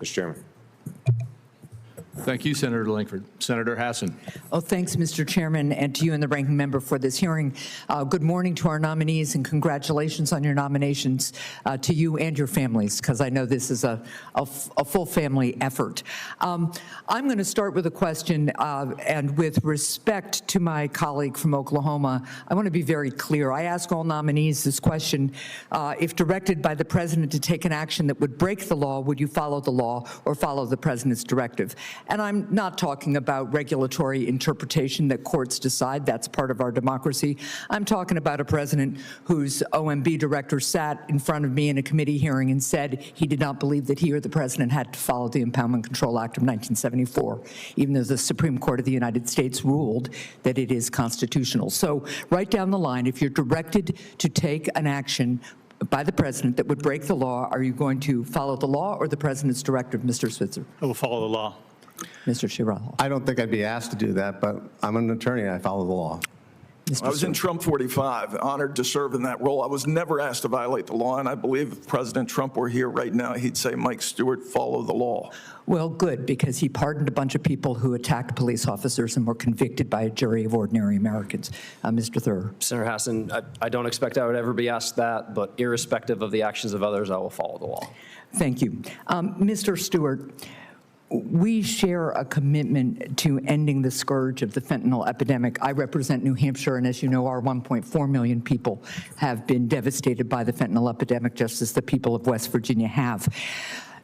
Mr. Chairman. Thank you, Senator Langford. Senator Hassan. Oh, thanks, Mr. Chairman, and to you and the ranking member for this hearing. Good morning to our nominees, and congratulations on your nominations to you and your families, because I know this is a full family effort. I'm going to start with a question, and with respect to my colleague from Oklahoma, I want to be very clear. I ask all nominees this question: if directed by the president to take an action that would break the law, would you follow the law or follow the president's directive? And I'm not talking about regulatory interpretation that courts decide. That's part of our democracy. I'm talking about a president whose OMB director sat in front of me in a committee hearing and said he did not believe that he or the president had to follow the Impoundment Control Act of 1974, even though the Supreme Court of the United States ruled that it is constitutional. So right down the line, if you're directed to take an action by the president that would break the law, are you going to follow the law or the president's directive, Mr. Switzer? I will follow the law. Mr. Shirello. I don't think I'd be asked to do that, but I'm an attorney and I follow the law. I was in Trump 45, honored to serve in that role. I was never asked to violate the law, and I believe if President Trump were here right now, he'd say, Mike Stewart, follow the law. Well, good, because he pardoned a bunch of people who attacked police officers and were convicted by a jury of ordinary Americans. Mr. Thurr. Senator Hassan, I don't expect I would ever be asked that, but irrespective of the actions of others, I will follow the law. Thank you. Mr. Stewart, we share a commitment to ending the scourge of the fentanyl epidemic. I represent New Hampshire, and as you know, our 1.4 million people have been devastated by the fentanyl epidemic, just as the people of West Virginia have.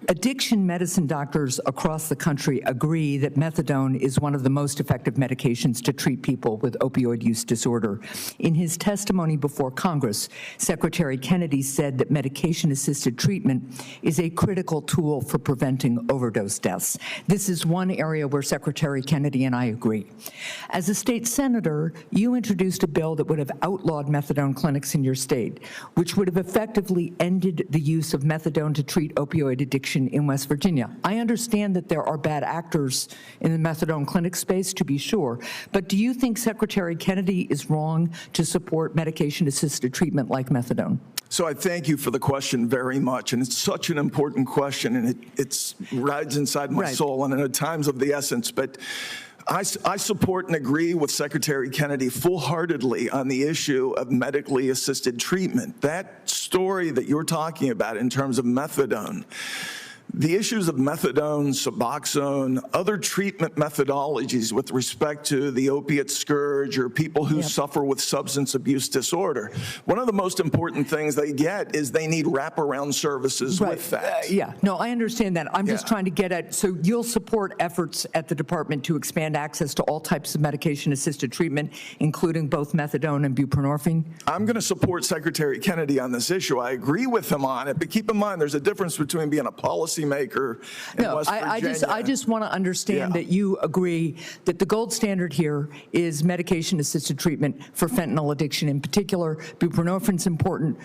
Addiction medicine doctors across the country agree that methadone is one of the most effective medications to treat people with opioid use disorder. In his testimony before Congress, Secretary Kennedy said that medication-assisted treatment is a critical tool for preventing overdose deaths. This is one area where Secretary Kennedy and I agree. As a state senator, you introduced a bill that would have outlawed methadone clinics in your state, which would have effectively ended the use of methadone to treat opioid addiction in West Virginia. I understand that there are bad actors in the methadone clinic space, to be sure, but do you think Secretary Kennedy is wrong to support medication-assisted treatment like methadone? So I thank you for the question very much, and it's such an important question, and it rides inside my soul, and at times of the essence, but I support and agree with Secretary Kennedy full-heartedly on the issue of medically assisted treatment. That story that you're talking about in terms of methadone, the issues of methadone, Suboxone, other treatment methodologies with respect to the opiate scourge or people who suffer with substance abuse disorder, one of the most important things they get is they need wraparound services with that. No, I understand that. I'm just trying to get at, so you'll support efforts at the department to expand access to all types of medication-assisted treatment, including both methadone and buprenorphine? I'm going to support Secretary Kennedy on this issue. I agree with him on it, but keep in mind there's a difference between being a policy maker in West Virginia. I just want to understand that you agree that the gold standard here is medication-assisted treatment for fentanyl addiction in particular. Buprenorphine's important.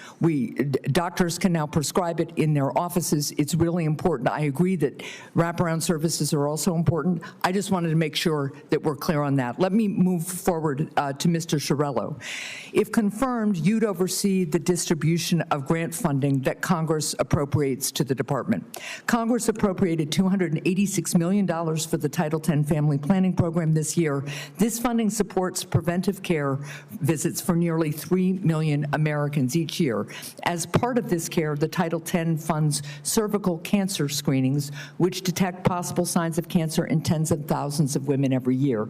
Doctors can now prescribe it in their offices. It's really important. I agree that wraparound services are also important. I just wanted to make sure that we're clear on that. Let me move forward to Mr. Shirello. If confirmed, you'd oversee the distribution of grant funding that Congress appropriates to the department. Congress appropriated $286 million for the Title X Family Planning Program this year. This funding supports preventive care visits for nearly 3 million Americans each year. As part of this care, the Title X funds cervical cancer screenings, which detect possible signs of cancer in tens of thousands of women every year.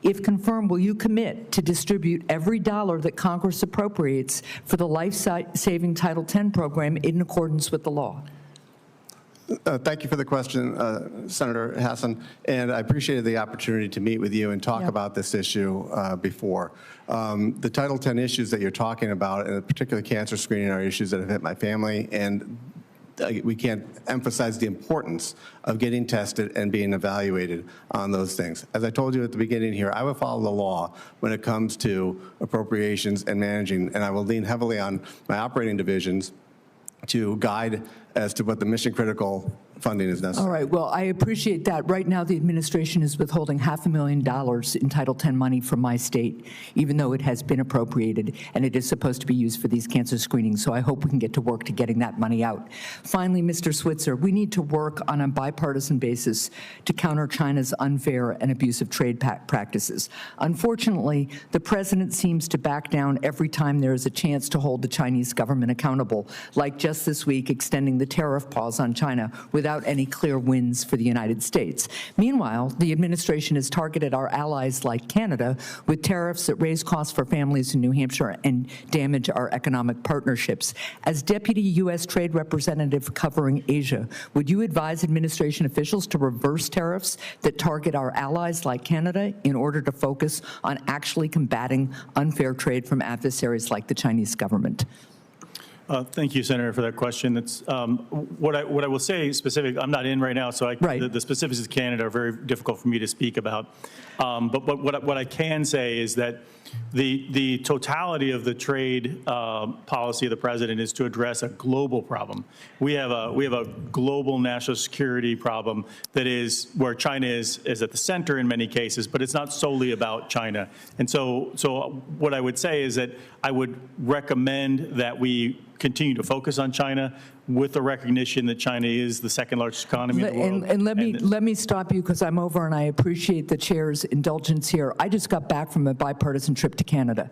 If confirmed, will you commit to distribute every dollar that Congress appropriates for the life-saving Title X program in accordance with the law? Thank you for the question, Senator Hassan, and I appreciated the opportunity to meet with you and talk about this issue before. The Title X issues that you're talking about, and particularly cancer screening, are issues that have hit my family, and we can't emphasize the importance of getting tested and being evaluated on those things. As I told you at the beginning here, I will follow the law when it comes to appropriations and managing, and I will lean heavily on my operating divisions to guide as to what the mission critical funding is necessary. All right, well, I appreciate that. Right now, the administration is withholding $500,000 in Title X money from my state, even though it has been appropriated, and it is supposed to be used for these cancer screenings, so I hope we can get to work to getting that money out. Finally, Mr. Switzer, we need to work on a bipartisan basis to counter China's unfair and abusive trade practices. Unfortunately, the president seems to back down every time there is a chance to hold the Chinese government accountable, like just this week extending the tariff pause on China without any clear wins for the United States. Meanwhile, the administration has targeted our allies like Canada with tariffs that raise costs for families in New Hampshire and damage our economic partnerships. As Deputy U.S. Trade Representative covering Asia, would you advise administration officials to reverse tariffs that target our allies like Canada in order to focus on actually combating unfair trade from adversaries like the Chinese government? Thank you, Senator, for that question. It's, what I will say specific, I'm not in right now, so the specifics of Canada are very difficult for me to speak about. But what I can say is that the totality of the trade policy of the president is to address a global problem. We have a global national security problem that is where China is at the center in many cases, but it's not solely about China. And so what I would say is that I would recommend that we continue to focus on China with the recognition that China is the second largest economy in the world. And let me stop you because I'm over and I appreciate the chair's indulgence here. I just got back from a bipartisan trip to Canada.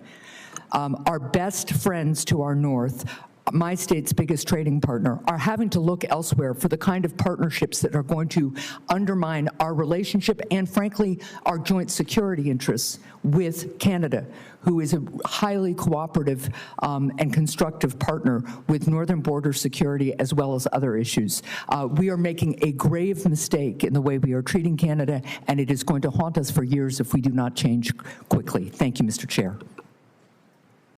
Our best friends to our north, my state's biggest trading partner, are having to look elsewhere for the kind of partnerships that are going to undermine our relationship and, frankly, our joint security interests with Canada, who is a highly cooperative and constructive partner with northern border security as well as other issues. We are making a grave mistake in the way we are treating Canada, and it is going to haunt us for years if we do not change quickly. Thank you, Mr. Chair.